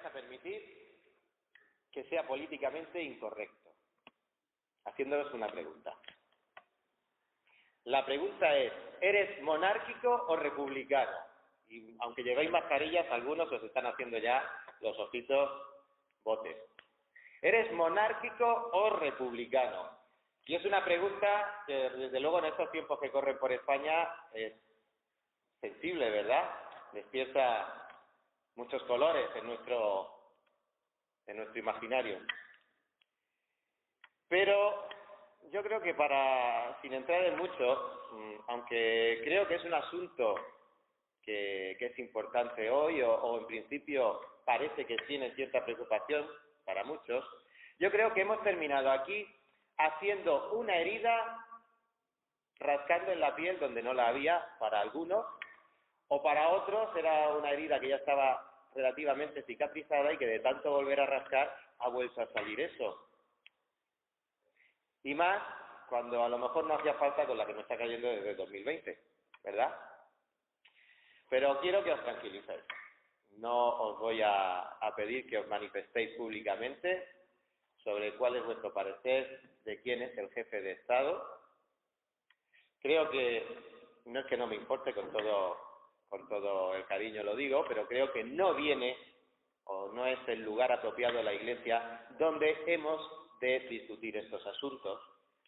vais a permitir que sea políticamente incorrecto, haciéndoos una pregunta. La pregunta es, ¿eres monárquico o republicano? Y aunque llevéis mascarillas, algunos os están haciendo ya los ojitos botes. ¿Eres monárquico o republicano? Y es una pregunta que, desde luego, en estos tiempos que corren por España, es sensible, ¿verdad? Despierta muchos colores en nuestro imaginario. Pero yo creo que sin entrar en mucho, aunque creo que es un asunto que es importante hoy, o en principio parece que tiene cierta preocupación para muchos, yo creo que hemos terminado aquí haciendo una herida, rascando en la piel donde no la había para algunos, o para otros era una herida que ya estaba relativamente cicatrizada y que de tanto volver a rascar ha vuelto a salir eso. Y más cuando a lo mejor no hacía falta con la que nos está cayendo desde 2020, ¿verdad? Pero quiero que os tranquilicéis. No os voy a pedir que os manifestéis públicamente sobre cuál es vuestro parecer de quién es el jefe de Estado. Creo que, no es que no me importe, con todo el cariño lo digo, pero creo que no viene o no es el lugar apropiado de la Iglesia donde hemos de discutir estos asuntos,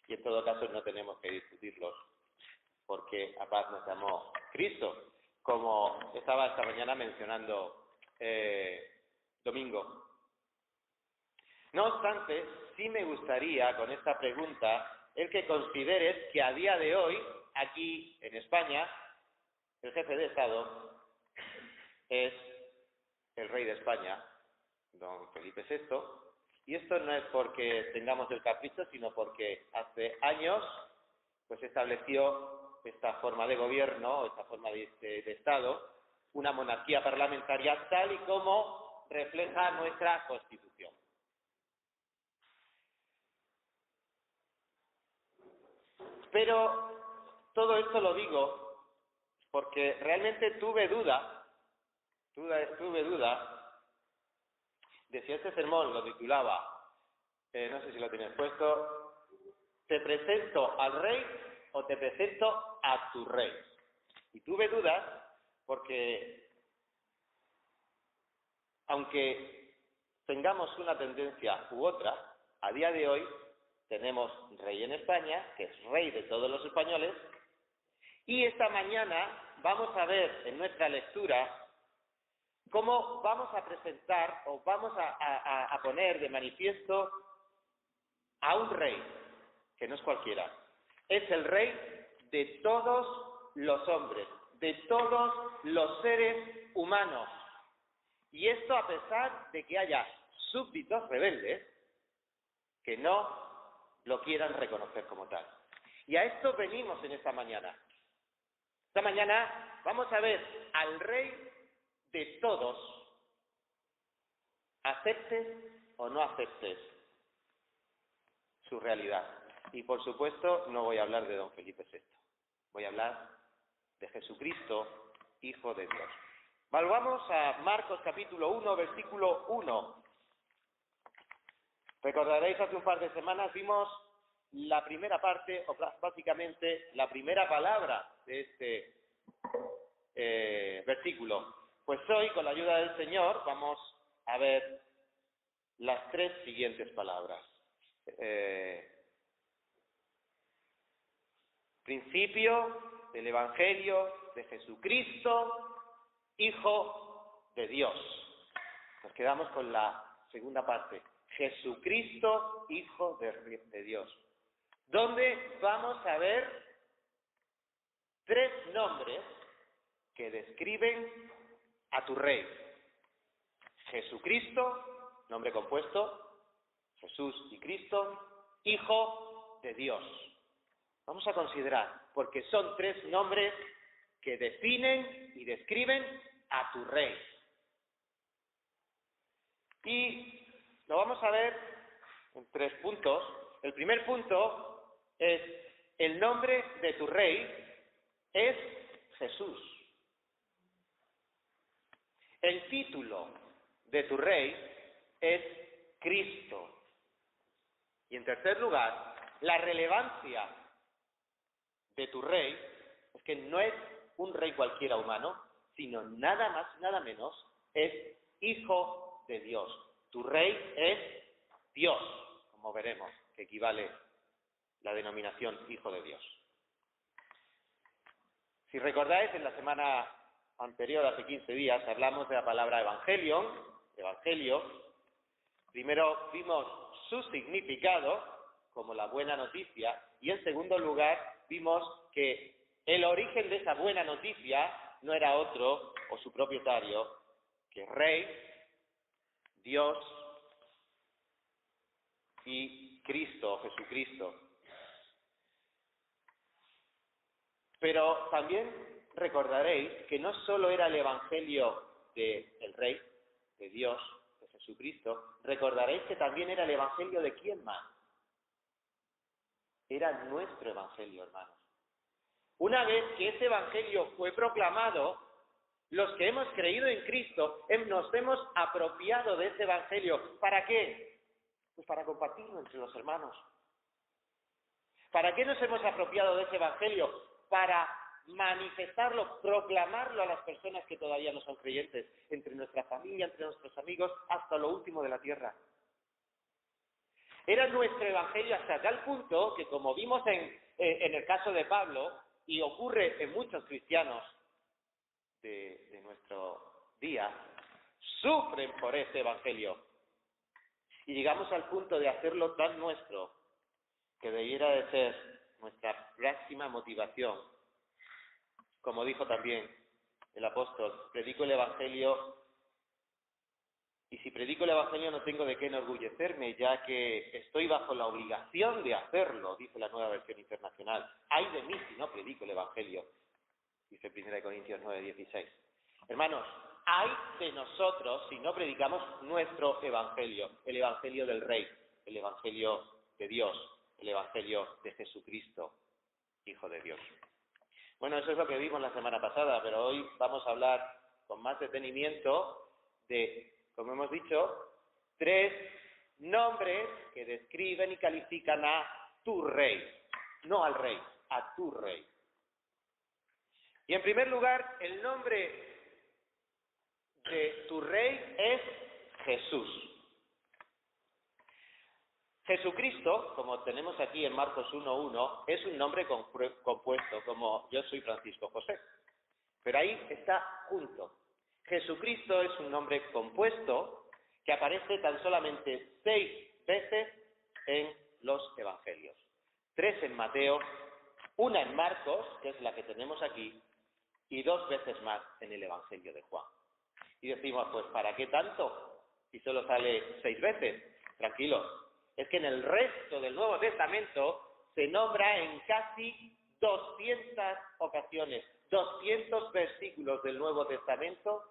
y en todo caso no tenemos que discutirlos, porque a paz nos llamó Cristo, como estaba esta mañana mencionando Domingo. No obstante, sí me gustaría, con esta pregunta, el que consideres que a día de hoy, aquí en España, el jefe de Estado es el rey de España, don Felipe VI, y esto no es porque tengamos el capricho, sino porque hace años pues estableció esta forma de gobierno, esta forma de Estado, una monarquía parlamentaria tal y como refleja nuestra Constitución. Pero todo esto lo digo porque realmente tuve duda de si este sermón lo titulaba, no sé si lo tienes puesto, ¿te presento al rey o te presento a tu rey? Y tuve dudas porque, aunque tengamos una tendencia u otra, a día de hoy tenemos rey en España, que es rey de todos los españoles, y esta mañana vamos a ver en nuestra lectura cómo vamos a presentar o vamos a poner de manifiesto a un rey, que no es cualquiera. Es el rey de todos los hombres, de todos los seres humanos. Y esto a pesar de que haya súbditos rebeldes que no lo quieran reconocer como tal. Y a esto venimos en esta mañana. Esta mañana vamos a ver al rey de todos, aceptes o no aceptes su realidad. Y por supuesto no voy a hablar de don Felipe VI, voy a hablar de Jesucristo, Hijo de Dios. Volvamos a Marcos capítulo 1, versículo 1. Recordaréis, hace un par de semanas vimos la primera parte, o básicamente la primera palabra de este versículo. Pues hoy, con la ayuda del Señor, vamos a ver las tres siguientes palabras. Principio del Evangelio de Jesucristo, Hijo de Dios. Nos quedamos con la segunda parte. Jesucristo, Hijo de Dios. Donde vamos a ver tres nombres que describen a tu rey. Jesucristo, nombre compuesto, Jesús y Cristo, Hijo de Dios. Vamos a considerar, porque son tres nombres que definen y describen a tu rey. Y lo vamos a ver en 3 puntos. El primer punto es: el nombre de tu rey es Jesús. El título de tu rey es Cristo. Y en tercer lugar, la relevancia de tu rey es que no es un rey cualquiera humano, sino nada más, nada menos, es Hijo de Dios. Tu rey es Dios, como veremos, que equivale la denominación Hijo de Dios. Si recordáis, en la semana anterior, hace 15 días, hablamos de la palabra evangelio. Primero vimos su significado, como la buena noticia, y en segundo lugar vimos que el origen de esa buena noticia no era otro, o su propietario, que Rey, Dios y Cristo, Jesucristo. Pero también recordaréis que no solo era el evangelio del Rey, de Dios, de Jesucristo, recordaréis que también era el evangelio de quién más. Era nuestro evangelio, hermanos. Una vez que ese evangelio fue proclamado, los que hemos creído en Cristo nos hemos apropiado de ese evangelio. ¿Para qué? Pues para compartirlo entre los hermanos. ¿Para qué nos hemos apropiado de ese evangelio? Para manifestarlo, proclamarlo a las personas que todavía no son creyentes, entre nuestra familia, entre nuestros amigos, hasta lo último de la tierra. Era nuestro evangelio hasta tal punto que, como vimos en el caso de Pablo, y ocurre en muchos cristianos de nuestro día, sufren por ese evangelio. Y llegamos al punto de hacerlo tan nuestro, que debiera de ser nuestra máxima motivación. Como dijo también el apóstol, predico el evangelio, y si predico el evangelio no tengo de qué enorgullecerme, ya que estoy bajo la obligación de hacerlo, dice la Nueva Versión Internacional. Ay de mí si no predico el evangelio, dice 1 Corintios 9:16. Hermanos, ay de nosotros si no predicamos nuestro evangelio, el evangelio del Rey, el evangelio de Dios, el evangelio de Jesucristo, Hijo de Dios. Bueno, eso es lo que vimos la semana pasada, pero hoy vamos a hablar con más detenimiento de, como hemos dicho, 3 nombres que describen y califican a tu Rey, no al Rey, a tu Rey. Y en primer lugar, el nombre de tu Rey es Jesús. Jesucristo, como tenemos aquí en Marcos 1:1, es un nombre compuesto, como yo soy Francisco José. Pero ahí está junto. Jesucristo es un nombre compuesto que aparece tan solamente 6 veces en los evangelios. 3 en Mateo, 1 en Marcos, que es la que tenemos aquí, y 2 veces más en el evangelio de Juan. Y decimos, pues ¿para qué tanto? Si solo sale 6 veces. Tranquilos. Es que en el resto del Nuevo Testamento se nombra en casi 200 ocasiones, 200 versículos del Nuevo Testamento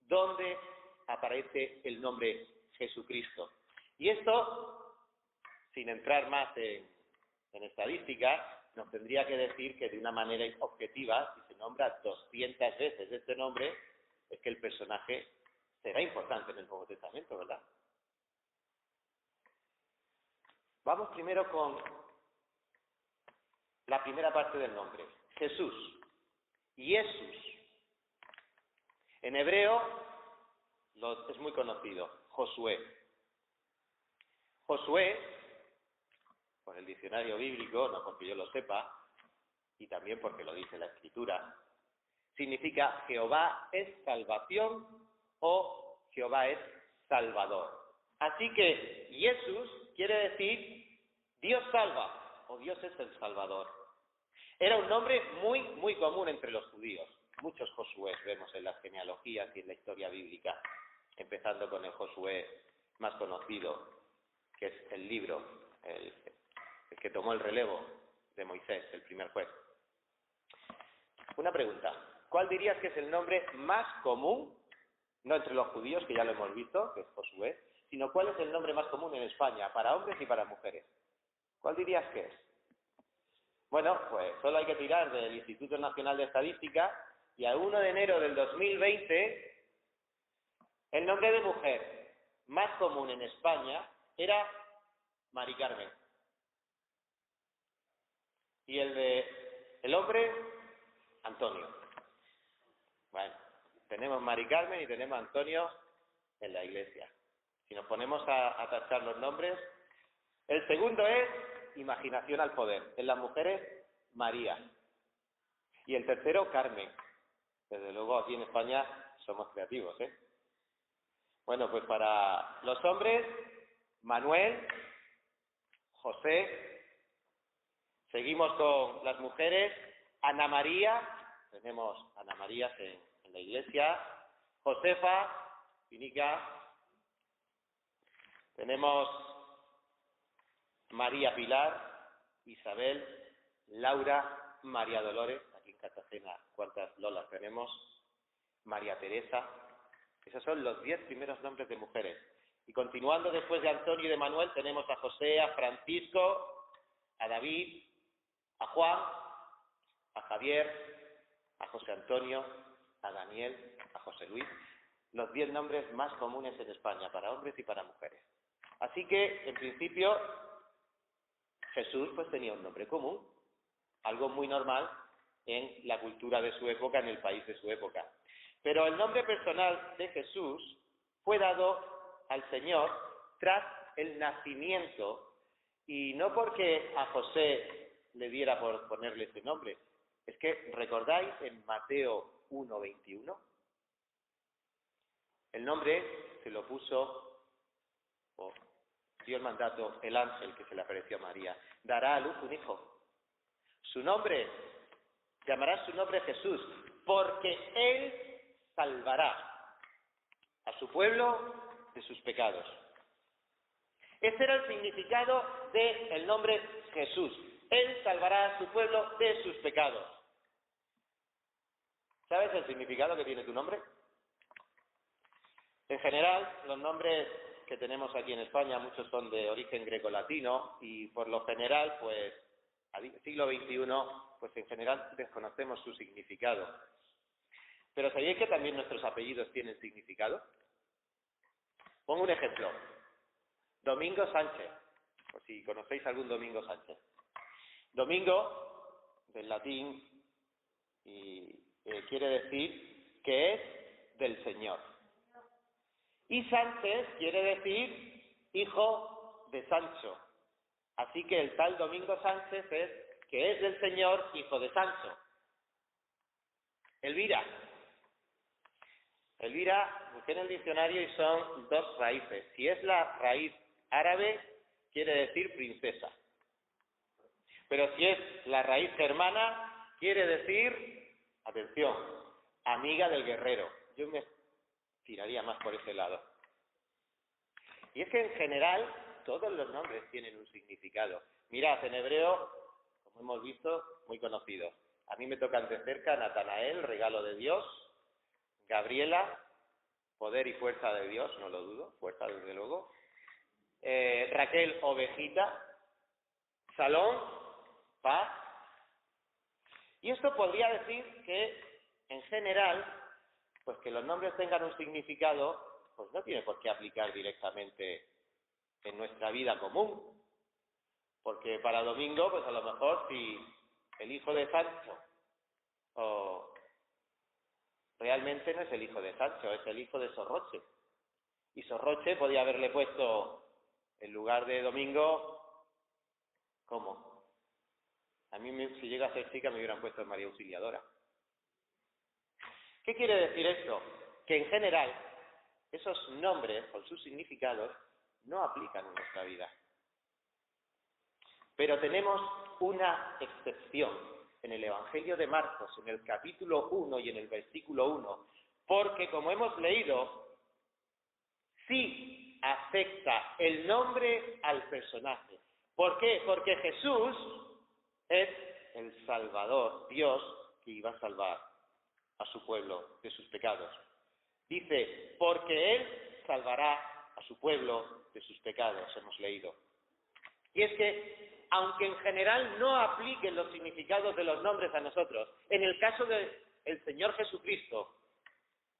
donde aparece el nombre Jesucristo. Y esto, sin entrar más en estadística, nos tendría que decir que de una manera objetiva, si se nombra 200 veces este nombre, es que el personaje será importante en el Nuevo Testamento, ¿verdad? Vamos primero con la primera parte del nombre, Jesús, Jesús. En hebreo es muy conocido, Josué. Josué, por el diccionario bíblico, no porque yo lo sepa, y también porque lo dice la Escritura, significa Jehová es salvación o Jehová es salvador. Así que Jesús quiere decir Dios salva o Dios es el Salvador. Era un nombre muy, muy común entre los judíos. Muchos Josués vemos en las genealogías y en la historia bíblica, empezando con el Josué más conocido, que es el libro, el que tomó el relevo de Moisés, el primer juez. Una pregunta, ¿cuál dirías que es el nombre más común, no entre los judíos, que ya lo hemos visto, que es Josué, sino cuál es el nombre más común en España, para hombres y para mujeres? ¿Cuál dirías que es? Bueno, pues solo hay que tirar del Instituto Nacional de Estadística y a 1 de enero del 2020 El nombre de mujer más común en España era Mari Carmen. Y el hombre, Antonio. Bueno, tenemos Mari Carmen y tenemos Antonio en la iglesia. Si nos ponemos a tachar los nombres, el segundo es imaginación al poder. En las mujeres, María. Y el tercero, Carmen. Desde luego aquí en España somos creativos, ¿eh? Bueno, pues para los hombres, Manuel, José. Seguimos con las mujeres, Ana María. Tenemos Ana Marías en la iglesia. Josefa, Pinica. Tenemos María Pilar, Isabel, Laura, María Dolores, aquí en Cartagena, ¿cuántas Lolas tenemos? María Teresa. Esos son los 10 primeros nombres de mujeres. Y continuando después de Antonio y de Manuel, tenemos a José, a Francisco, a David, a Juan, a Javier, a José Antonio, a Daniel, a José Luis. Los 10 nombres más comunes en España, para hombres y para mujeres. Así que, en principio, Jesús pues tenía un nombre común, algo muy normal en la cultura de su época, en el país de su época. Pero el nombre personal de Jesús fue dado al Señor tras el nacimiento, y no porque a José le diera por ponerle ese nombre. Es que, ¿recordáis en Mateo 1:21? El nombre se lo puso, o dio el mandato, el ángel que se le apareció a María. Dará a luz un hijo. Su nombre, llamará su nombre Jesús, porque él salvará a su pueblo de sus pecados. Ese era el significado del nombre Jesús. Él salvará a su pueblo de sus pecados. ¿Sabes el significado que tiene tu nombre? En general, los nombres que tenemos aquí en España, muchos son de origen grecolatino y por lo general, pues, al siglo XXI, pues en general desconocemos su significado. Pero ¿sabéis que también nuestros apellidos tienen significado? Pongo un ejemplo. Domingo Sánchez, por si conocéis algún Domingo Sánchez. Domingo, del latín, quiere decir que es del Señor. Y Sánchez quiere decir hijo de Sancho. Así que el tal Domingo Sánchez es que es del Señor, hijo de Sancho. Elvira. Elvira, busqué en el diccionario y son 2 raíces. Si es la raíz árabe, quiere decir princesa. Pero si es la raíz germana, quiere decir, atención, amiga del guerrero. Yo me tiraría más por ese lado. Y es que en general todos los nombres tienen un significado. Mirad, en hebreo, como hemos visto, muy conocidos. A mí me tocan de cerca Natanael, regalo de Dios; Gabriela, poder y fuerza de Dios, no lo dudo, fuerza desde luego; Raquel, ovejita; Salón, paz. Y esto podría decir que, en general, pues que los nombres tengan un significado, pues no tiene por qué aplicar directamente en nuestra vida común. Porque para Domingo, pues a lo mejor si el hijo de Sancho, o realmente no es el hijo de Sancho, es el hijo de Sorroche. Y Sorroche podía haberle puesto, en lugar de Domingo, ¿cómo? A mí, si llega a ser chica, me hubieran puesto María Auxiliadora. ¿Qué quiere decir esto? Que en general, esos nombres, con sus significados, no aplican en nuestra vida. Pero tenemos una excepción en el Evangelio de Marcos, en el capítulo 1 y en el versículo 1, porque, como hemos leído, sí afecta el nombre al personaje. ¿Por qué? Porque Jesús es el Salvador, Dios, que iba a salvar a su pueblo de sus pecados. Dice, porque Él salvará a su pueblo de sus pecados, hemos leído. Y es que, aunque en general no apliquen los significados de los nombres a nosotros, en el caso del Señor Jesucristo,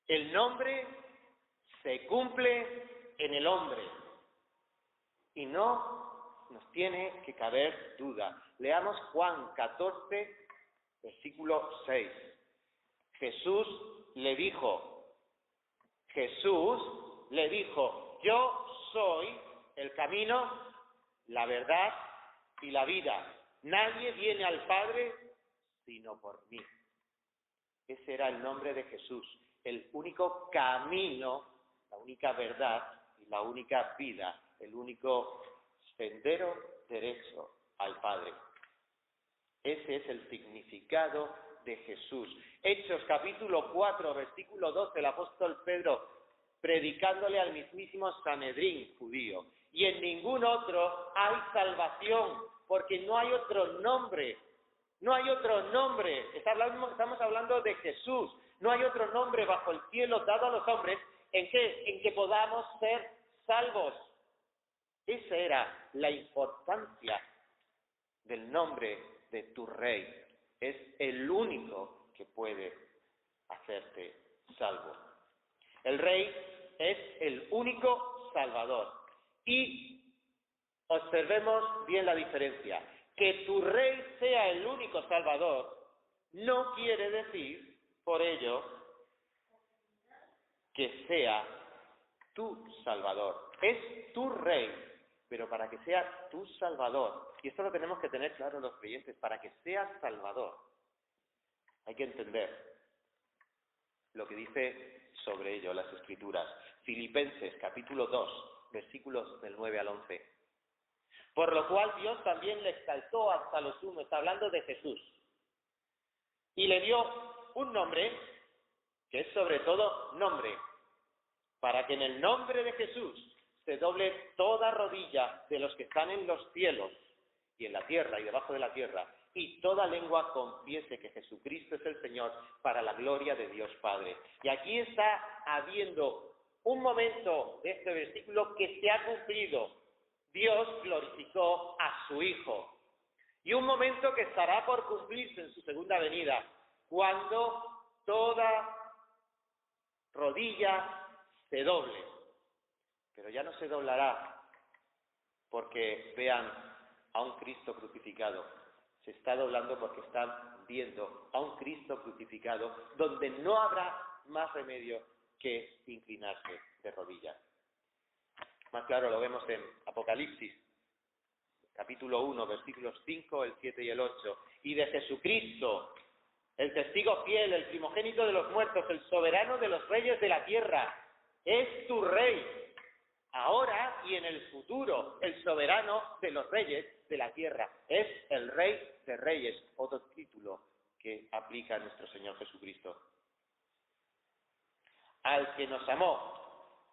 el nombre se cumple en el hombre. Y no nos tiene que caber duda. Leamos Juan 14, versículo 6. Jesús le dijo, yo soy el camino, la verdad y la vida. Nadie viene al Padre sino por mí. Ese era el nombre de Jesús, el único camino, la única verdad y la única vida, el único sendero derecho al Padre. Ese es el significado de Jesús. Hechos capítulo 4, versículo 12, el apóstol Pedro predicándole al mismísimo Sanedrín judío. Y en ningún otro hay salvación, porque no hay otro nombre. No hay otro nombre. Estamos hablando de Jesús. No hay otro nombre bajo el cielo dado a los hombres en que podamos ser salvos. Esa era la importancia del nombre de tu Rey. Es el único que puede hacerte salvo. El Rey es el único Salvador. Y observemos bien la diferencia. Que tu Rey sea el único Salvador no quiere decir, por ello, que sea tu Salvador. Es tu Rey, pero para que sea tu Salvador, y esto lo tenemos que tener claro los creyentes, para que seas Salvador, hay que entender lo que dice sobre ello las Escrituras. Filipenses capítulo 2, versículos del 9 al 11. Por lo cual Dios también le exaltó hasta lo sumo, está hablando de Jesús, y le dio un nombre, que es sobre todo nombre, para que en el nombre de Jesús se doble toda rodilla de los que están en los cielos y en la tierra y debajo de la tierra, y toda lengua confiese que Jesucristo es el Señor, para la gloria de Dios Padre. Y aquí está habiendo un momento de este versículo que se ha cumplido. Dios glorificó a su Hijo. Y un momento que estará por cumplirse en su segunda venida, cuando toda rodilla se doble. Pero ya no se doblará porque vean a un Cristo crucificado. Se está doblando porque están viendo a un Cristo crucificado donde no habrá más remedio que inclinarse de rodillas. Más claro lo vemos en Apocalipsis, capítulo 1, versículos 5, el 7 y el 8. Y de Jesucristo, el testigo fiel, el primogénito de los muertos, el soberano de los reyes de la tierra, es tu Rey, ahora y en el futuro, el soberano de los reyes de la tierra. Es el Rey de Reyes, otro título que aplica a nuestro Señor Jesucristo. Al que nos amó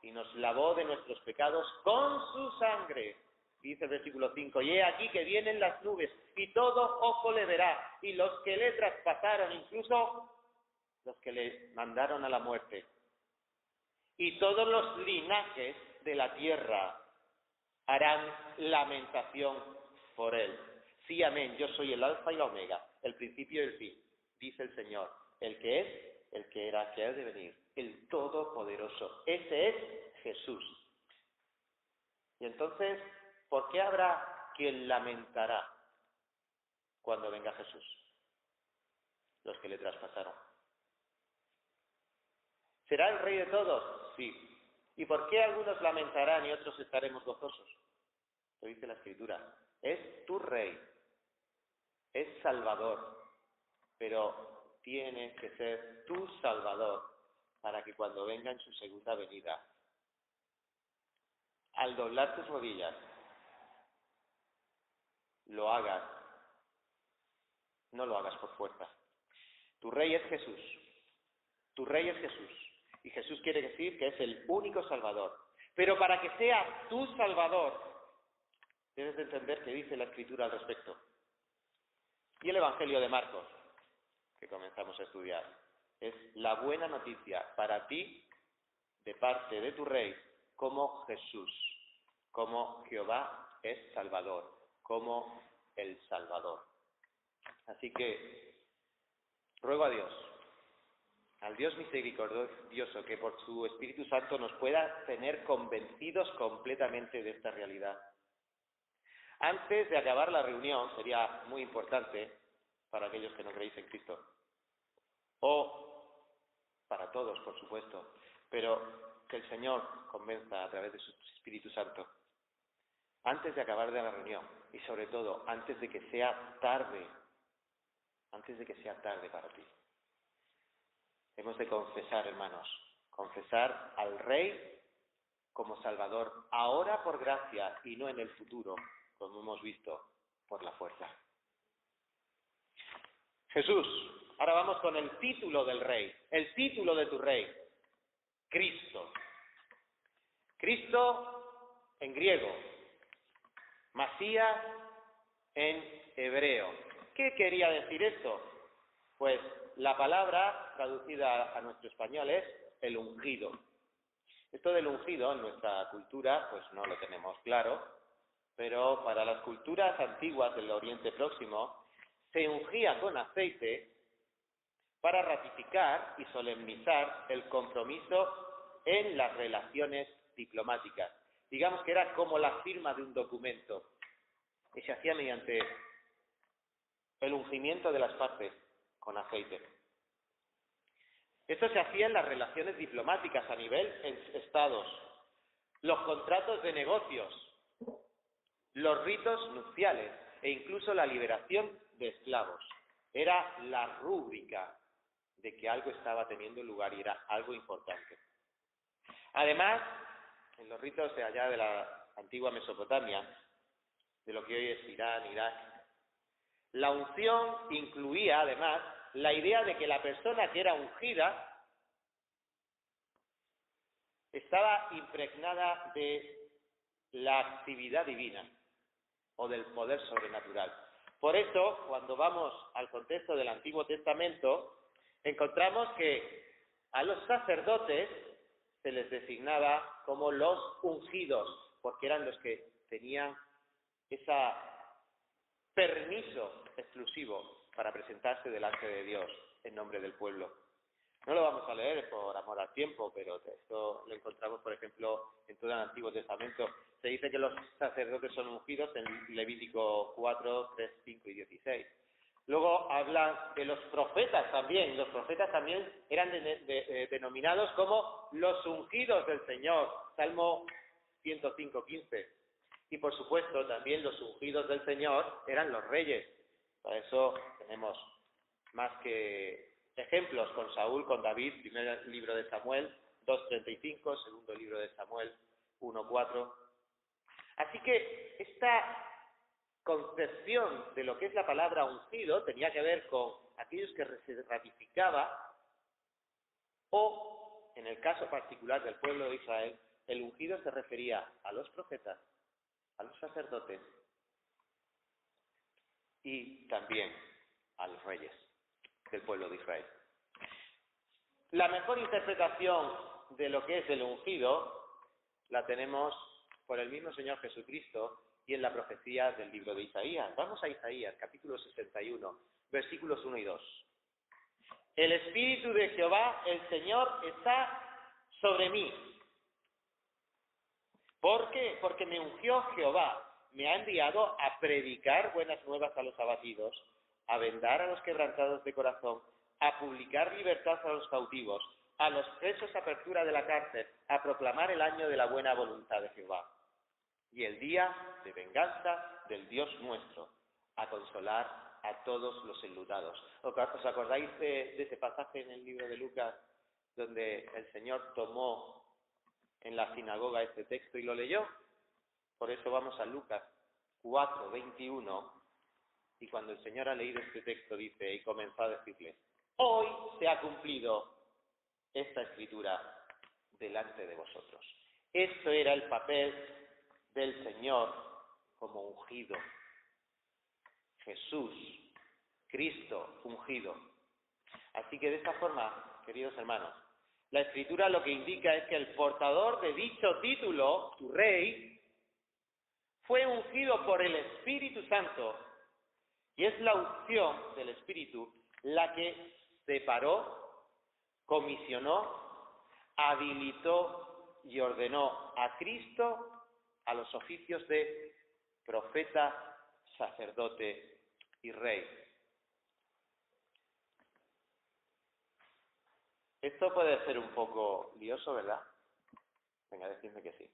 y nos lavó de nuestros pecados con su sangre, dice el versículo 5, y he aquí que vienen las nubes, y todo ojo le verá, y los que le traspasaron, incluso los que le mandaron a la muerte, y todos los linajes de la tierra harán lamentación por él. Sí, amén, yo soy el alfa y la omega, el principio y el fin, dice el Señor, el que es, el que era, que ha de venir, el Todopoderoso. Ese es Jesús. Y entonces, ¿por qué habrá quien lamentará cuando venga Jesús? Los que le traspasaron. ¿Será el Rey de todos? Sí. ¿Y por qué algunos lamentarán y otros estaremos gozosos? Lo dice la Escritura. Es tu Rey, es Salvador, pero tiene que ser tu Salvador para que cuando venga en su segunda venida, al doblar tus rodillas, lo hagas, no lo hagas por fuerza. Tu Rey es Jesús, tu Rey es Jesús, y Jesús quiere decir que es el único Salvador. Pero para que sea tu Salvador, debes de entender qué dice la Escritura al respecto. Y el Evangelio de Marcos, que comenzamos a estudiar, es la buena noticia para ti de parte de tu Rey como Jesús, como Jehová es Salvador, como el Salvador. Así que ruego a Dios al Dios misericordioso, que por su Espíritu Santo nos pueda tener convencidos completamente de esta realidad. Antes de acabar la reunión, sería muy importante para aquellos que no creéis en Cristo, o para todos, por supuesto, pero que el Señor convenza a través de su Espíritu Santo, antes de acabar de la reunión, y sobre todo antes de que sea tarde para ti. Hemos de confesar, hermanos, confesar al Rey como Salvador, ahora por gracia y no en el futuro, como hemos visto, por la fuerza. Jesús, ahora vamos con el título del Rey, el título de tu Rey, Cristo. Cristo en griego, Masías en hebreo. ¿Qué quería decir esto? Pues la palabra traducida a nuestro español es el ungido. Esto del ungido en nuestra cultura pues no lo tenemos claro, pero para las culturas antiguas del Oriente Próximo se ungía con aceite para ratificar y solemnizar el compromiso en las relaciones diplomáticas. Digamos que era como la firma de un documento y se hacía mediante el ungimiento de las partes con aceite. Esto se hacía en las relaciones diplomáticas a nivel estados, los contratos de negocios, los ritos nupciales e incluso la liberación de esclavos. Era la rúbrica de que algo estaba teniendo lugar y era algo importante. Además, en los ritos de allá de la antigua Mesopotamia, de lo que hoy es Irán, Irak, la unción incluía además la idea de que la persona que era ungida estaba impregnada de la actividad divina o del poder sobrenatural. Por eso, cuando vamos al contexto del Antiguo Testamento, encontramos que a los sacerdotes se les designaba como los ungidos, porque eran los que tenían ese permiso exclusivo para presentarse delante de Dios en nombre del pueblo. No lo vamos a leer por amor al tiempo, pero esto lo encontramos, por ejemplo, en todo el Antiguo Testamento. Se dice que los sacerdotes son ungidos en Levítico 4, 3, 5 y 16. Luego habla de los profetas también. Los profetas también eran denominados como los ungidos del Señor. Salmo 105, 15. Y por supuesto también los ungidos del Señor eran los reyes. Para eso tenemos más que ejemplos con Saúl, con David, primer libro de Samuel 2:35, segundo libro de Samuel 1:4. Así que esta concepción de lo que es la palabra ungido tenía que ver con aquellos que se ratificaba o, en el caso particular del pueblo de Israel, el ungido se refería a los profetas, a los sacerdotes y también a los reyes del pueblo de Israel. La mejor interpretación de lo que es el ungido la tenemos por el mismo Señor Jesucristo y en la profecía del libro de Isaías. Vamos a Isaías, capítulo 61, versículos 1 y 2. El Espíritu de Jehová, el Señor, está sobre mí. ¿Por qué? Porque me ungió Jehová, me ha enviado a predicar buenas nuevas a los abatidos, a vendar a los quebrantados de corazón, a publicar libertad a los cautivos, a los presos apertura de la cárcel, a proclamar el año de la buena voluntad de Jehová y el día de venganza del Dios nuestro, a consolar a todos los enlutados. ¿Os acordáis de ese pasaje en el libro de Lucas donde el Señor tomó en la sinagoga este texto y lo leyó? Por eso vamos a Lucas 4:21, y cuando el Señor ha leído este texto dice, y comenzó a decirles: hoy se ha cumplido esta escritura delante de vosotros. Esto era el papel del Señor como ungido. Jesús, Cristo ungido. Así que de esta forma, queridos hermanos, la Escritura lo que indica es que el portador de dicho título, tu Rey, fue ungido por el Espíritu Santo, y es la unción del Espíritu la que separó, comisionó, habilitó y ordenó a Cristo a los oficios de profeta, sacerdote y rey. Esto puede ser un poco lioso, ¿verdad? Venga, decidme que sí.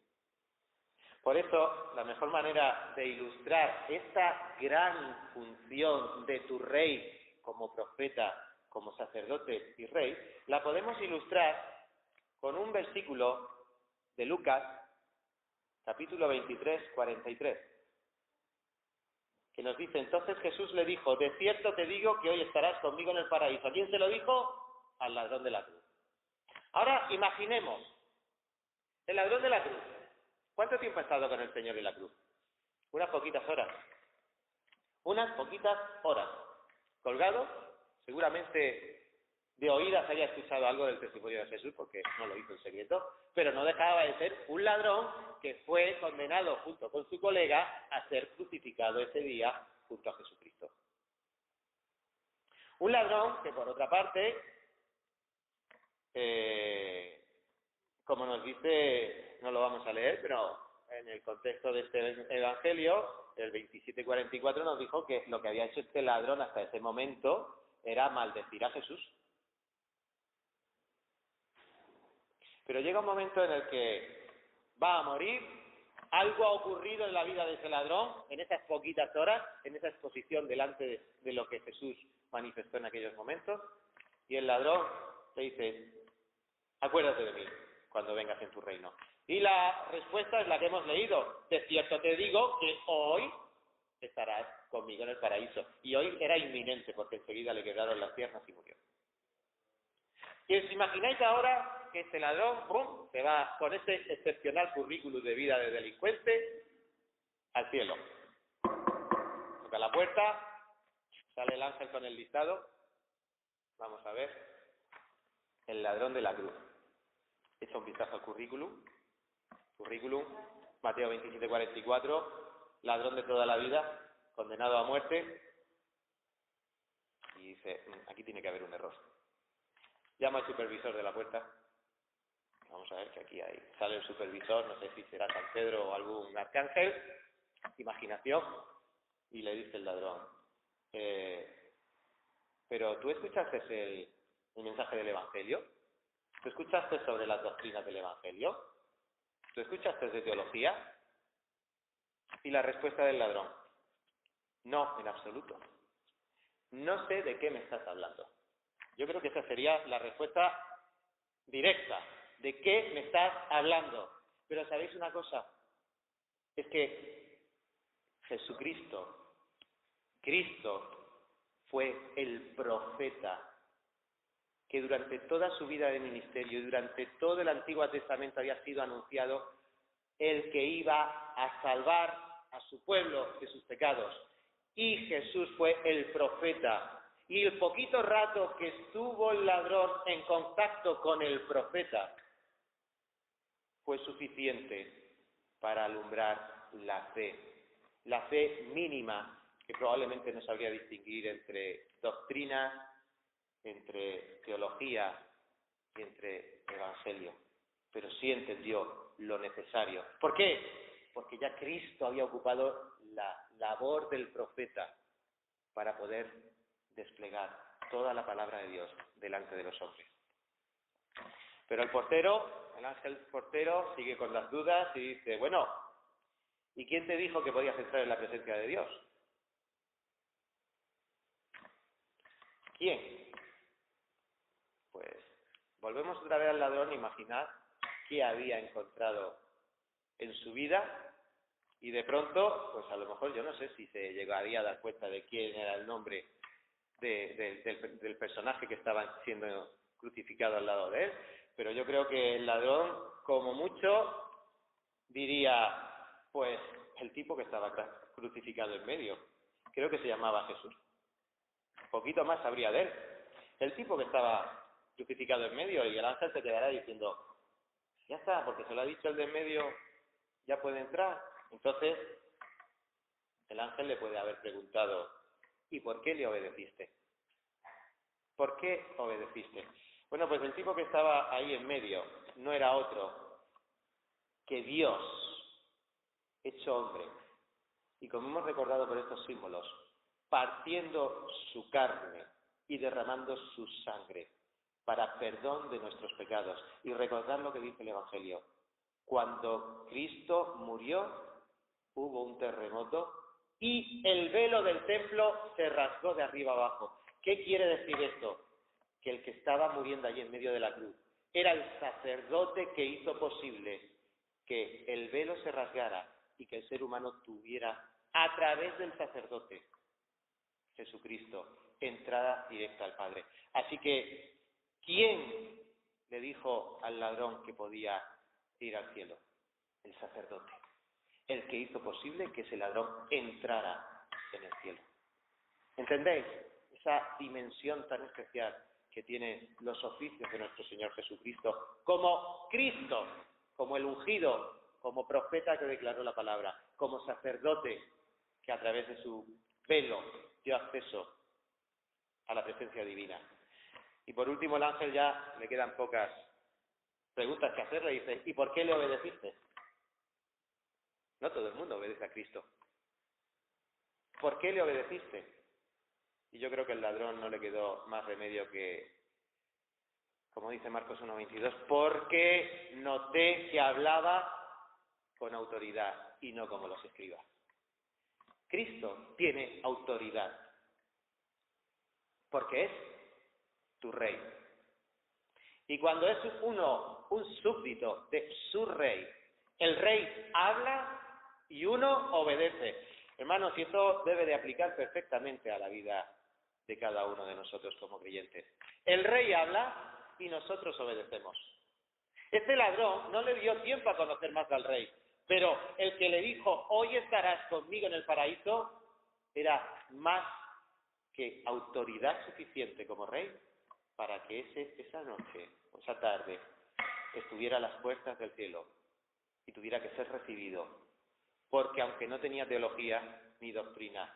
Por eso, la mejor manera de ilustrar esta gran función de tu rey como profeta, como sacerdote y rey, la podemos ilustrar con un versículo de Lucas, capítulo 23, 43, que nos dice: entonces Jesús le dijo, de cierto te digo que hoy estarás conmigo en el paraíso. ¿A quién se lo dijo? Al ladrón de la cruz. Ahora imaginemos, el ladrón de la cruz, ¿cuánto tiempo ha estado con el Señor en la cruz? Unas poquitas horas. Unas poquitas horas. Colgado, seguramente de oídas haya escuchado algo del testimonio de Jesús, porque no lo hizo en secreto, pero no dejaba de ser un ladrón que fue condenado junto con su colega a ser crucificado ese día junto a Jesucristo. Un ladrón que, por otra parte, como nos dice, no lo vamos a leer, pero en el contexto de este evangelio, el 27:44 nos dijo que lo que había hecho este ladrón hasta ese momento era maldecir a Jesús. Pero llega un momento en el que va a morir, algo ha ocurrido en la vida de ese ladrón, en esas poquitas horas, en esa exposición delante de lo que Jesús manifestó en aquellos momentos, y el ladrón le dice: acuérdate de mí cuando vengas en tu reino. Y la respuesta es la que hemos leído: de cierto te digo que hoy estarás conmigo en el paraíso. Y hoy era inminente, porque enseguida le quebraron las piernas y murió. Y os imagináis ahora que este ladrón, ¡pum!, se va con este excepcional currículum de vida de delincuente al cielo. Toca la puerta, sale el ángel con el listado. Vamos a ver. El ladrón de la cruz. Echa un vistazo al currículum. Mateo 27:44. Ladrón de toda la vida, condenado a muerte. Y dice: aquí tiene que haber un error. Llama al supervisor de la puerta. Vamos a ver que aquí hay. Sale el supervisor, no sé si será San Pedro o algún arcángel. Imaginación. Y le dice el ladrón: pero ¿tú escuchaste el mensaje del Evangelio? ¿Tú escuchaste sobre las doctrinas del Evangelio? ¿Tú escuchaste de teología? Y la respuesta del ladrón: no, en absoluto. No sé de qué me estás hablando. Yo creo que esa sería la respuesta directa. ¿De qué me estás hablando? Pero ¿sabéis una cosa? Es que Cristo fue el profeta que durante toda su vida de ministerio y durante todo el Antiguo Testamento había sido anunciado el que iba a salvar a su pueblo de sus pecados. Y Jesús fue el profeta. Y el poquito rato que estuvo el ladrón en contacto con el profeta fue suficiente para alumbrar la fe mínima que probablemente no sabría distinguir entre doctrina, entre teología y entre evangelio, pero sí entendió lo necesario. ¿Por qué? Porque ya Cristo había ocupado la labor del profeta para poder desplegar toda la palabra de Dios delante de los hombres. Pero el ángel portero, sigue con las dudas y dice: bueno, ¿y quién te dijo que podías entrar en la presencia de Dios? ¿Quién? Pues volvemos otra vez al ladrón a imaginar qué había encontrado en su vida y de pronto, pues a lo mejor yo no sé si se llegaría a dar cuenta de quién era el nombre del personaje que estaba siendo crucificado al lado de él, pero yo creo que el ladrón, como mucho, diría: pues el tipo que estaba crucificado en medio, creo que se llamaba Jesús. Poquito más sabría de él. El tipo que estaba crucificado en medio, y el ángel se quedará diciendo: ya está, porque se lo ha dicho el de en medio, ya puede entrar. Entonces, el ángel le puede haber preguntado: ¿y por qué le obedeciste? ¿Por qué obedeciste? Bueno, pues el tipo que estaba ahí en medio no era otro que Dios, hecho hombre. Y como hemos recordado por estos símbolos, partiendo su carne y derramando su sangre para perdón de nuestros pecados. Y recordar lo que dice el Evangelio. Cuando Cristo murió, hubo un terremoto y el velo del templo se rasgó de arriba abajo. ¿Qué quiere decir esto? Que el que estaba muriendo allí en medio de la cruz era el sacerdote que hizo posible que el velo se rasgara y que el ser humano tuviera, a través del sacerdote, Jesucristo, entrada directa al Padre. Así que, ¿quién le dijo al ladrón que podía ir al cielo? El sacerdote, el que hizo posible que ese ladrón entrara en el cielo. ¿Entendéis esa dimensión tan especial que tienen los oficios de nuestro Señor Jesucristo como Cristo, como el ungido, como profeta que declaró la palabra, como sacerdote que a través de su velo dio acceso a la presencia divina? Y por último, el ángel, ya le quedan pocas preguntas que hacerle, dice: ¿y por qué le obedeciste? No todo el mundo obedece a Cristo. ¿Por qué le obedeciste? Y yo creo que al ladrón no le quedó más remedio que, como dice Marcos 1:22, porque noté que hablaba con autoridad y no como los escribas. Cristo tiene autoridad, porque es tu rey. Y cuando es uno un súbdito de su rey, el rey habla y uno obedece. Hermanos, y esto debe de aplicar perfectamente a la vida de cada uno de nosotros como creyentes. El rey habla y nosotros obedecemos. Este ladrón no le dio tiempo a conocer más al rey, pero el que le dijo: hoy estarás conmigo en el paraíso, era más que autoridad suficiente como rey para que esa noche o esa tarde estuviera a las puertas del cielo y tuviera que ser recibido. Porque aunque no tenía teología ni doctrina,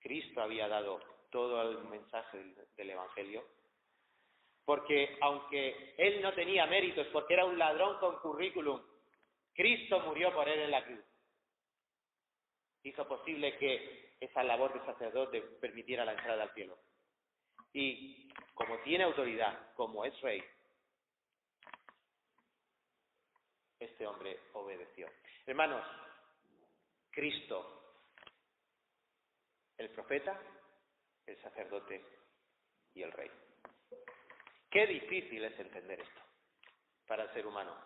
Cristo había dado todo el mensaje del Evangelio. Porque aunque él no tenía méritos, porque era un ladrón con currículum, Cristo murió por él en la cruz. Hizo posible que esa labor de sacerdote permitiera la entrada al cielo. Y como tiene autoridad, como es rey, este hombre obedeció. Hermanos, Cristo, el profeta, el sacerdote y el rey. Qué difícil es entender esto para el ser humano.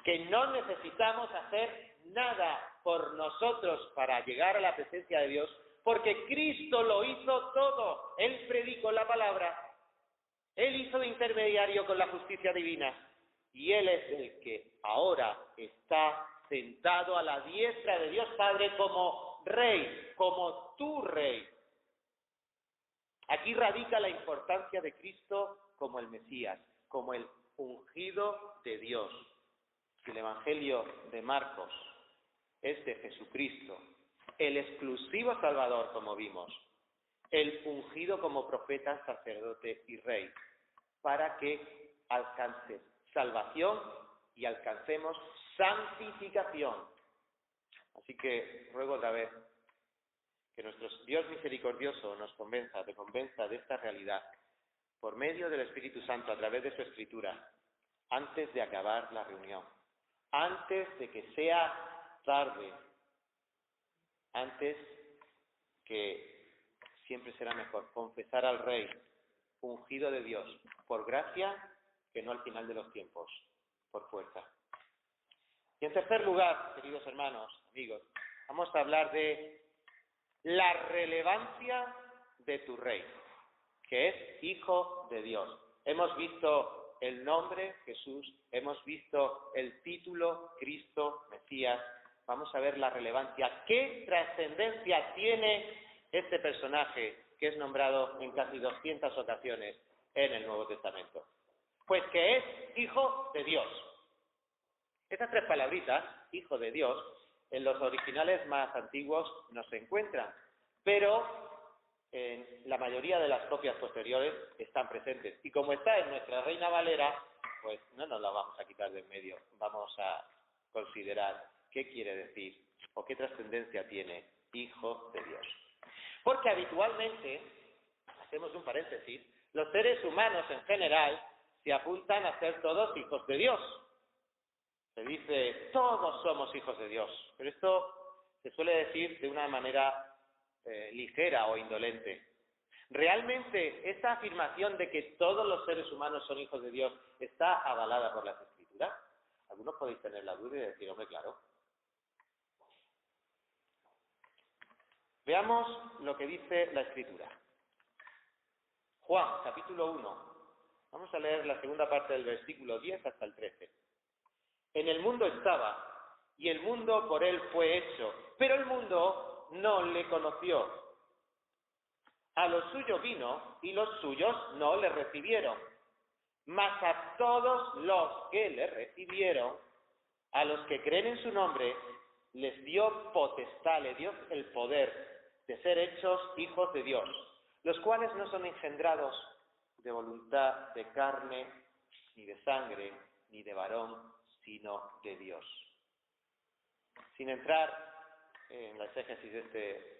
Que no necesitamos hacer nada por nosotros para llegar a la presencia de Dios, porque Cristo lo hizo todo. Él predicó la palabra, Él hizo de intermediario con la justicia divina, y Él es el que ahora está sentado a la diestra de Dios Padre como rey, como tu rey. Aquí radica la importancia de Cristo como el Mesías, como el ungido de Dios. Si el Evangelio de Marcos es de Jesucristo, el exclusivo Salvador, como vimos, el ungido como profeta, sacerdote y rey, para que alcances salvación y alcancemos santificación. Así que ruego otra vez que nuestro Dios misericordioso nos convenza de esta realidad por medio del Espíritu Santo, a través de su Escritura, antes de acabar la reunión, antes de que sea tarde, antes que siempre será mejor confesar al Rey, ungido de Dios, por gracia, que no al final de los tiempos, por fuerza. Y en tercer lugar, queridos hermanos, amigos, vamos a hablar de la relevancia de tu Rey, que es Hijo de Dios. Hemos visto el nombre, Jesús, hemos visto el título, Cristo, Mesías. Vamos a ver la relevancia. ¿Qué trascendencia tiene este personaje que es nombrado en casi 200 ocasiones en el Nuevo Testamento? Pues que es Hijo de Dios. Estas tres palabritas, Hijo de Dios, en los originales más antiguos no se encuentran, pero en la mayoría de las copias posteriores están presentes. Y como está en nuestra Reina Valera, pues no nos la vamos a quitar de en medio. Vamos a considerar qué quiere decir o qué trascendencia tiene Hijo de Dios. Porque habitualmente, hacemos un paréntesis, los seres humanos en general se apuntan a ser todos hijos de Dios. Se dice, todos somos hijos de Dios. Pero esto se suele decir de una manera ligera o indolente. ¿Realmente esta afirmación de que todos los seres humanos son hijos de Dios está avalada por las Escrituras? Algunos podéis tener la duda y decir, hombre, claro. Veamos lo que dice la Escritura. Juan, capítulo 1. Vamos a leer la segunda parte del versículo 10 hasta el 13. En el mundo estaba, y el mundo por él fue hecho, pero el mundo no le conoció. A los suyos vino, y los suyos no le recibieron. Mas a todos los que le recibieron, a los que creen en su nombre, les dio potestad, les dio el poder de ser hechos hijos de Dios, los cuales no son engendrados de voluntad de carne, ni de sangre, ni de varón, sino de Dios. Sin entrar en la exégesis de este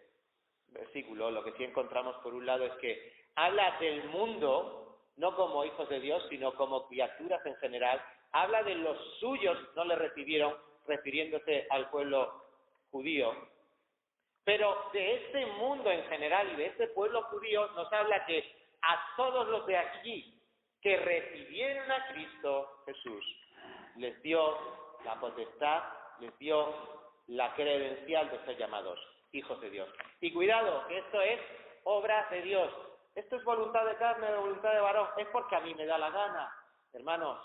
versículo, lo que sí encontramos por un lado es que habla del mundo, no como hijos de Dios, sino como criaturas en general. Habla de los suyos, no le recibieron, refiriéndose al pueblo judío. Pero de este mundo en general y de este pueblo judío nos habla que a todos los de aquí que recibieron a Cristo Jesús, les dio la potestad, les dio la credencial de ser llamados hijos de Dios. Y cuidado, que esto es obra de Dios. Esto es voluntad de carne o voluntad de varón. Es porque a mí me da la gana. Hermanos,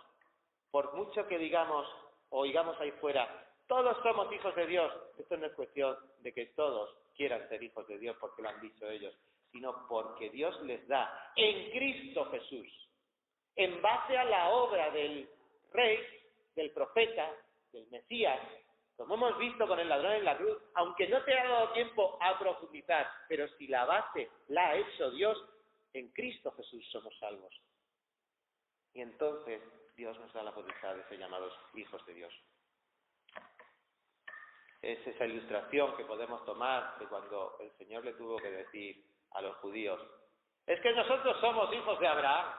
por mucho que digamos o oigamos ahí fuera, todos somos hijos de Dios. Esto no es cuestión de que todos quieran ser hijos de Dios porque lo han dicho ellos, sino porque Dios les da en Cristo Jesús, en base a la obra del Rey, del profeta, del Mesías, como hemos visto con el ladrón en la cruz, aunque no te ha dado tiempo a profundizar, pero si la base la ha hecho Dios, en Cristo Jesús somos salvos. Y entonces Dios nos da la potestad de ser llamados hijos de Dios. Es esa ilustración que podemos tomar de cuando el Señor le tuvo que decir a los judíos, es que nosotros somos hijos de Abraham.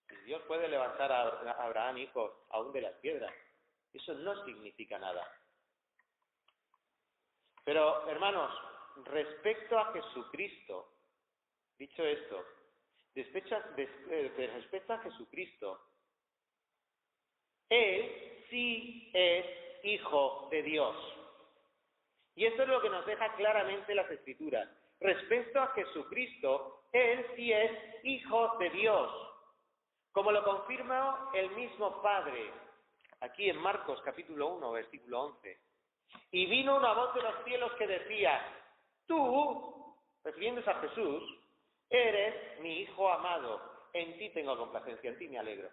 Y Dios puede levantar a Abraham hijos aún de las piedras. Eso no significa nada. Pero, hermanos, respecto a Jesucristo, dicho esto, respecto a Jesucristo, Él sí es hijo de Dios. Y esto es lo que nos deja claramente las Escrituras. Respecto a Jesucristo, Él sí es hijo de Dios. Como lo confirma el mismo Padre, aquí en Marcos capítulo 1, versículo 11. Y vino una voz de los cielos que decía, tú, refiriéndose a Jesús, eres mi Hijo amado, en ti tengo complacencia, en ti me alegro.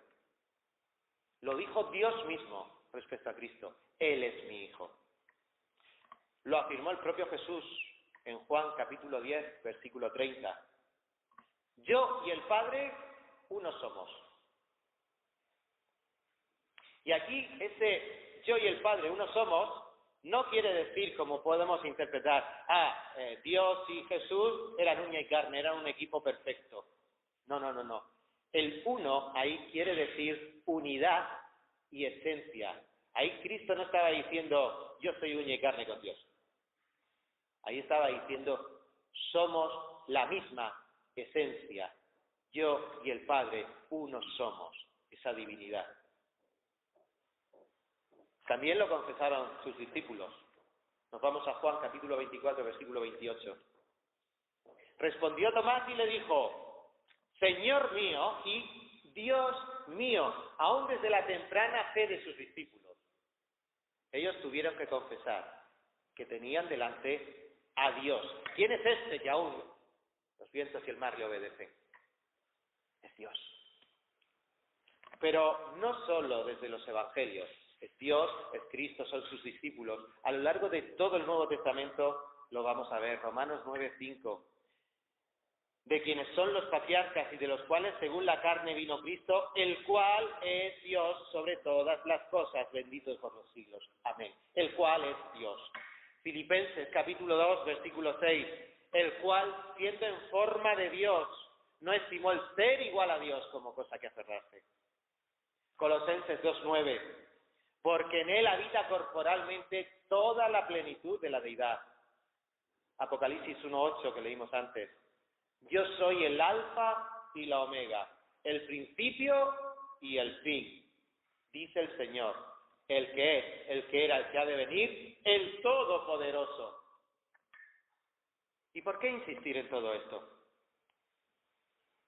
Lo dijo Dios mismo respecto a Cristo, Él es mi Hijo. Lo afirmó el propio Jesús en Juan capítulo 10, versículo 30. Yo y el Padre, uno somos. Y aquí ese yo y el Padre, uno somos, no quiere decir, como podemos interpretar, Dios y Jesús eran uña y carne, eran un equipo perfecto. No. El uno ahí quiere decir unidad y esencia. Ahí Cristo no estaba diciendo, yo soy uña y carne con Dios. Ahí estaba diciendo, somos la misma esencia. Yo y el Padre, uno somos, esa divinidad. También lo confesaron sus discípulos. Nos vamos a Juan capítulo 24, versículo 28. Respondió Tomás y le dijo, Señor mío y Dios mío, aún desde la temprana fe de sus discípulos. Ellos tuvieron que confesar que tenían delante a Dios. ¿Quién es este que aún los vientos y el mar le obedecen? Es Dios. Pero no solo desde los evangelios, es Dios, es Cristo, son sus discípulos. A lo largo de todo el Nuevo Testamento lo vamos a ver. Romanos 9:5. de quienes son los patriarcas y de los cuales según la carne vino Cristo, el cual es Dios sobre todas las cosas, bendito por los siglos. Amén. El cual es Dios. Filipenses capítulo 2, versículo 6, el cual, siendo en forma de Dios, no estimó el ser igual a Dios como cosa que aferrarse. Colosenses 2:9, porque en él habita corporalmente toda la plenitud de la deidad. Apocalipsis 1:8 que leímos antes, yo soy el alfa y la omega, el principio y el fin, dice el Señor, el que es, el que era, el que ha de venir, el Todopoderoso. ¿Y por qué insistir en todo esto?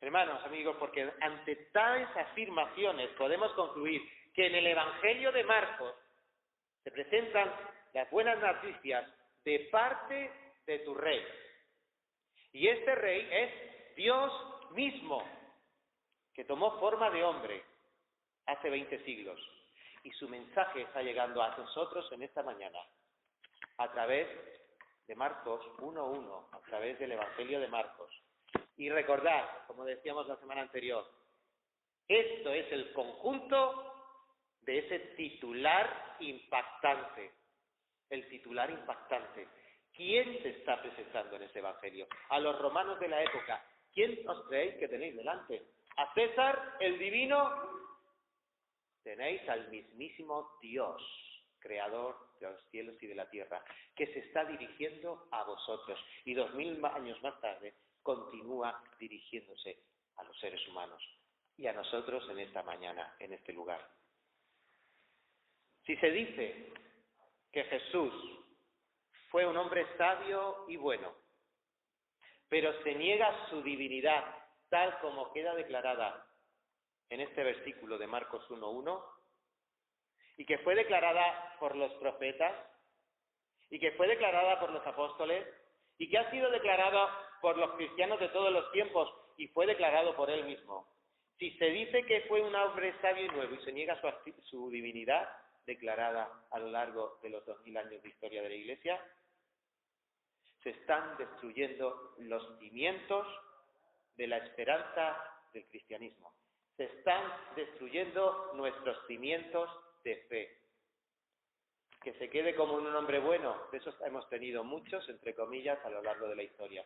Hermanos, amigos, porque ante tales afirmaciones podemos concluir que en el Evangelio de Marcos se presentan las buenas noticias de parte de tu Rey. Y este Rey es Dios mismo, que tomó forma de hombre hace 20 siglos. Y su mensaje está llegando a nosotros en esta mañana, a través de Marcos 1:1, a través del Evangelio de Marcos. Y recordad, como decíamos la semana anterior, esto es el conjunto de ese titular impactante. El titular impactante. ¿Quién se está presentando en ese Evangelio? A los romanos de la época. ¿Quién os creéis que tenéis delante? ¿A César, el divino? Tenéis al mismísimo Dios, creador de los cielos y de la tierra, que se está dirigiendo a vosotros. Y 2000 años más tarde continúa dirigiéndose a los seres humanos y a nosotros en esta mañana, en este lugar. Si se dice que Jesús fue un hombre sabio y bueno, pero se niega su divinidad tal como queda declarada en este versículo de Marcos 1:1, y que fue declarada por los profetas, y que fue declarada por los apóstoles, y que ha sido declarada por los cristianos de todos los tiempos, y fue declarado por él mismo. Si se dice que fue un hombre sabio y nuevo, y se niega su divinidad declarada a lo largo de los 2000 años de historia de la Iglesia, se están destruyendo los cimientos de la esperanza del cristianismo. Se están destruyendo nuestros cimientos de fe. Que se quede como un hombre bueno, de esos hemos tenido muchos, entre comillas, a lo largo de la historia.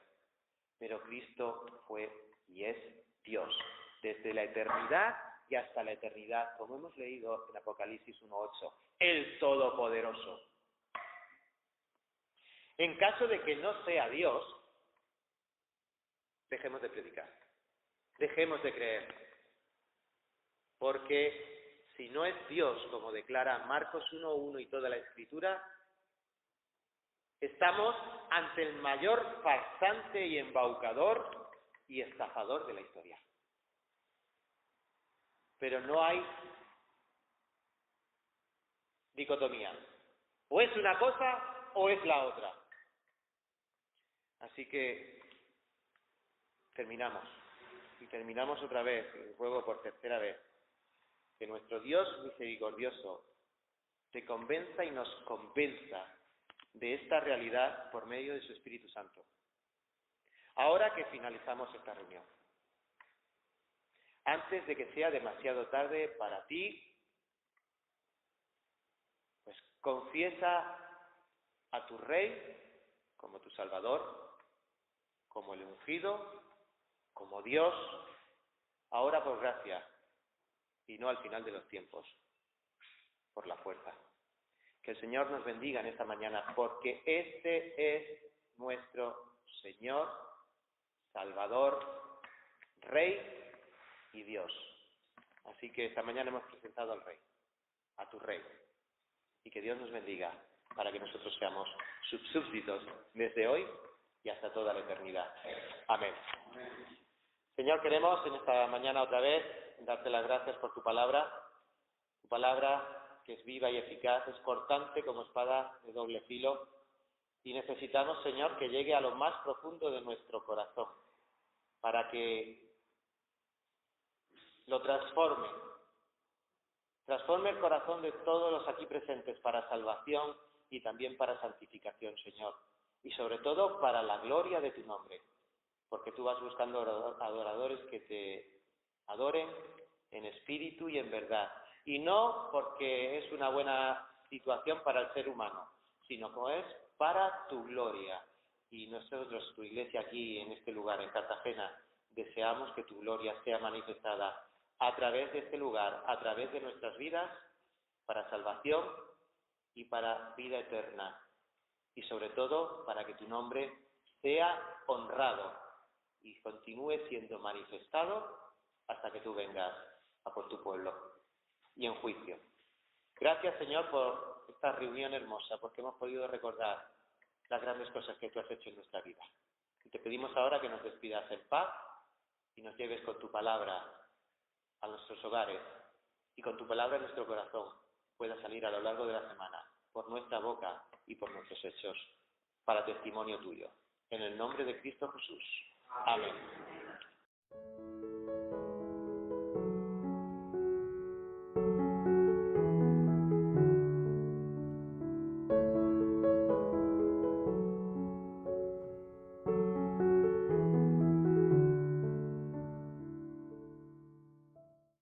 Pero Cristo fue y es Dios, desde la eternidad y hasta la eternidad, como hemos leído en Apocalipsis 1:8, el Todopoderoso. En caso de que no sea Dios, dejemos de predicar, dejemos de creer, porque si no es Dios, como declara Marcos 1:1 y toda la Escritura, estamos ante el mayor farsante y embaucador y estafador de la historia. Pero no hay dicotomía. O es una cosa o es la otra. Así que terminamos. Y terminamos otra vez, y ruego por tercera vez, que nuestro Dios misericordioso te convenza y nos convenza de esta realidad por medio de su Espíritu Santo. Ahora que finalizamos esta reunión, antes de que sea demasiado tarde para ti, pues confiesa a tu Rey como tu Salvador, como el ungido, como Dios, ahora por gracia y no al final de los tiempos, por la fuerza. Que el Señor nos bendiga en esta mañana, porque este es nuestro Señor, Salvador, Rey y Dios. Así que esta mañana hemos presentado al Rey, a tu Rey, y que Dios nos bendiga para que nosotros seamos sus súbditos desde hoy y hasta toda la eternidad. Amén. Señor, queremos en esta mañana otra vez darte las gracias por tu palabra que es viva y eficaz, es cortante como espada de doble filo, y necesitamos, Señor, que llegue a lo más profundo de nuestro corazón, para que lo transforme el corazón de todos los aquí presentes para salvación y también para santificación, Señor, y sobre todo para la gloria de tu nombre. porque tú vas buscando adoradores que te adoren en espíritu y en verdad. Y no porque es una buena situación para el ser humano, sino que es para tu gloria. Y nosotros, tu iglesia aquí, en este lugar, en Cartagena, deseamos que tu gloria sea manifestada a través de este lugar, a través de nuestras vidas, para salvación y para vida eterna. Y sobre todo, para que tu nombre sea honrado y continúe siendo manifestado hasta que tú vengas a por tu pueblo y en juicio. Gracias, Señor, por esta reunión hermosa, porque hemos podido recordar las grandes cosas que tú has hecho en nuestra vida. Y te pedimos ahora que nos despidas en paz y nos lleves con tu palabra a nuestros hogares y con tu palabra en nuestro corazón pueda salir a lo largo de la semana por nuestra boca y por nuestros hechos para testimonio tuyo. En el nombre de Cristo Jesús. Amén.